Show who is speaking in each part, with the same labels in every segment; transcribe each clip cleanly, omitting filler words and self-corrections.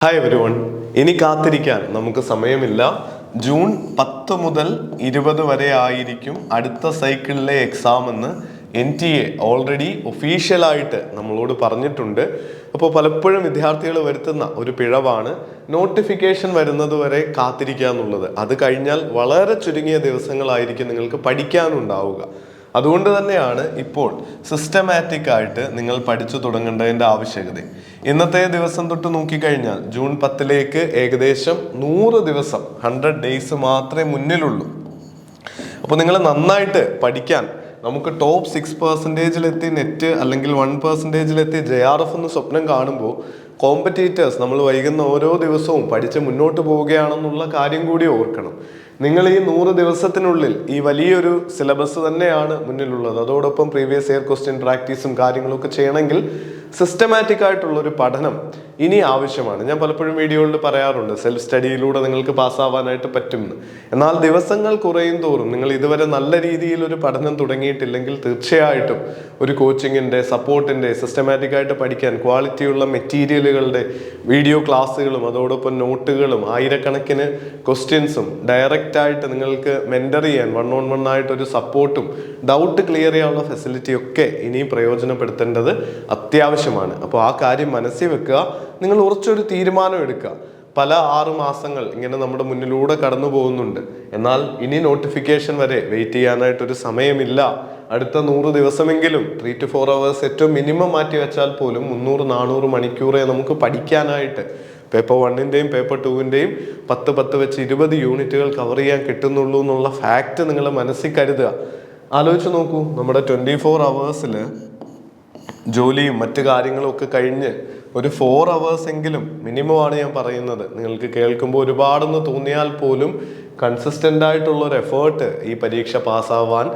Speaker 1: Hi everyone, ഇനി കാത്തിരിക്കാൻ നമുക്ക് സമയമില്ല. ജൂൺ 10 മുതൽ 20 വരെ ആയിരിക്കും അടുത്ത സൈക്കിളിലെ എക്സാം എന്ന് NTA ഓൾറെഡി ഒഫീഷ്യലായിട്ട് നമ്മളോട് പറഞ്ഞിട്ടുണ്ട്. അപ്പോൾ പലപ്പോഴും വിദ്യാർത്ഥികൾ വരുത്തുന്ന ഒരു പിഴവാണ് നോട്ടിഫിക്കേഷൻ വരുന്നത് വരെ കാത്തിരിക്കുക എന്നുള്ളത്. അത് കഴിഞ്ഞാൽ വളരെ ചുരുങ്ങിയ ദിവസങ്ങളായിരിക്കും നിങ്ങൾക്ക് പഠിക്കാനുണ്ടാവുക. അതുകൊണ്ട് തന്നെയാണ് ഇപ്പോൾ സിസ്റ്റമാറ്റിക് ആയിട്ട് നിങ്ങൾ പഠിച്ചു തുടങ്ങേണ്ടതിൻ്റെ ആവശ്യകത. ഇന്നത്തെ ദിവസം തൊട്ട് നോക്കിക്കഴിഞ്ഞാൽ ജൂൺ 10 ഏകദേശം 100 ദിവസം 100 ഡേയ്സ് മാത്രമേ മുന്നിലുള്ളൂ. അപ്പോൾ നിങ്ങൾ നന്നായിട്ട് പഠിക്കാൻ നമുക്ക് ടോപ്പ് 6%-ലെത്തി നെറ്റ് അല്ലെങ്കിൽ 1%-ലെത്തി JRF എന്ന് സ്വപ്നം കാണുമ്പോൾ കോമ്പറ്റീറ്റേഴ്സ് നമ്മൾ വൈകുന്ന ഓരോ ദിവസവും പഠിച്ച് മുന്നോട്ട് പോവുകയാണെന്നുള്ള കാര്യം കൂടി ഓർക്കണം. നിങ്ങൾ ഈ 100 ദിവസത്തിനുള്ളിൽ ഈ വലിയൊരു സിലബസ് തന്നെയാണ് മുന്നിലുള്ളത്. അതോടൊപ്പം പ്രീവിയസ് ഇയർ ക്വസ്റ്റ്യൻ പ്രാക്ടീസും കാര്യങ്ങളൊക്കെ ചെയ്യണമെങ്കിൽ സിസ്റ്റമാറ്റിക് ആയിട്ടുള്ള ഒരു പഠനം ഇനി ആവശ്യമാണ്. ഞാൻ പലപ്പോഴും വീഡിയോകളിൽ പറയാറുണ്ട്, സെൽഫ് സ്റ്റഡിയിലൂടെ നിങ്ങൾക്ക് പാസ്സാവാനായിട്ട് പറ്റുമെന്ന്. എന്നാൽ ദിവസങ്ങൾ കുറയും തോറും നിങ്ങൾ ഇതുവരെ നല്ല രീതിയിൽ ഒരു പഠനം തുടങ്ങിയിട്ടില്ലെങ്കിൽ തീർച്ചയായിട്ടും ഒരു കോച്ചിങ്ങിൻ്റെ സപ്പോർട്ടിൻ്റെ സിസ്റ്റമാറ്റിക് ആയിട്ട് പഠിക്കാൻ ക്വാളിറ്റിയുള്ള മെറ്റീരിയലുകളുടെ വീഡിയോ ക്ലാസ്സുകളും അതോടൊപ്പം നോട്ടുകളും ആയിരക്കണക്കിന് ക്വസ്റ്റ്യൻസും ഡയറക്റ്റ് ആയിട്ട് നിങ്ങൾക്ക് മെന്റർ ചെയ്യാൻ 1-on-1 ആയിട്ടൊരു സപ്പോർട്ടും ഡൗട്ട് ക്ലിയർ ചെയ്യാനുള്ള ഫെസിലിറ്റി ഒക്കെ ഇനിയും പ്രയോജനപ്പെടുത്തേണ്ടത് അത്യാവശ്യമാണ്. അപ്പോൾ ആ കാര്യം മനസ്സിൽ വെക്കുക. നിങ്ങൾ ഉറച്ചൊരു തീരുമാനം എടുക്കുക. പല 6 മാസങ്ങൾ ഇങ്ങനെ നമ്മുടെ മുന്നിലൂടെ കടന്നു പോകുന്നുണ്ട്. എന്നാൽ ഇനി നോട്ടിഫിക്കേഷൻ വരെ വെയിറ്റ് ചെയ്യാനായിട്ടൊരു സമയമില്ല. അടുത്ത 100 ദിവസമെങ്കിലും 3 to 4 hours ഏറ്റവും മിനിമം മാറ്റി വെച്ചാൽ പോലും 300-400 മണിക്കൂറേ നമുക്ക് പഠിക്കാനായിട്ട് പേപ്പർ 1-ൻ്റെയും പേപ്പർ 2-ൻ്റെയും 10 വെച്ച് 20 യൂണിറ്റുകൾ കവർ ചെയ്യാൻ കിട്ടുന്നുള്ളൂ എന്നുള്ള ഫാക്റ്റ് നിങ്ങൾ മനസ്സിൽ കരുതുക. ആലോചിച്ച് നോക്കൂ, നമ്മുടെ 24 hours ജോലിയും മറ്റു കാര്യങ്ങളും ഒക്കെ കഴിഞ്ഞ് ഒരു 4 hours എങ്കിലും മിനിമമാണ് ഞാൻ പറയുന്നത്. നിങ്ങൾക്ക് കേൾക്കുമ്പോൾ ഒരുപാടെന്ന് തോന്നിയാൽ പോലും കൺസിസ്റ്റൻ്റ് ആയിട്ടുള്ള ഒരു എഫേർട്ട് ഈ പരീക്ഷ പാസ്സാവാൻ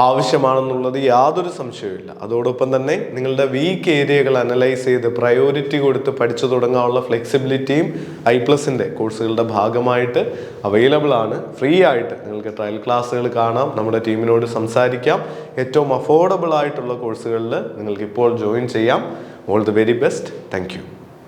Speaker 1: ആവശ്യമാണെന്നുള്ളത് യാതൊരു സംശയവുമില്ല. അതോടൊപ്പം തന്നെ നിങ്ങളുടെ വീക്ക് ഏരിയകൾ അനലൈസ് ചെയ്ത് പ്രയോറിറ്റി കൊടുത്ത് പഠിച്ചു തുടങ്ങാനുള്ള ഫ്ലെക്സിബിലിറ്റിയും I+ൻ്റെ കോഴ്സുകളുടെ ഭാഗമായിട്ട് അവൈലബിൾ ആണ്. ഫ്രീ ആയിട്ട് നിങ്ങൾക്ക് ട്രയൽ ക്ലാസ്സുകൾ കാണാം, നമ്മുടെ ടീമിനോട് സംസാരിക്കാം. ഏറ്റവും അഫോർഡബിൾ ആയിട്ടുള്ള കോഴ്സുകളിൽ നിങ്ങൾക്ക് ഇപ്പോൾ ജോയിൻ ചെയ്യാം. All the very best. Thank you.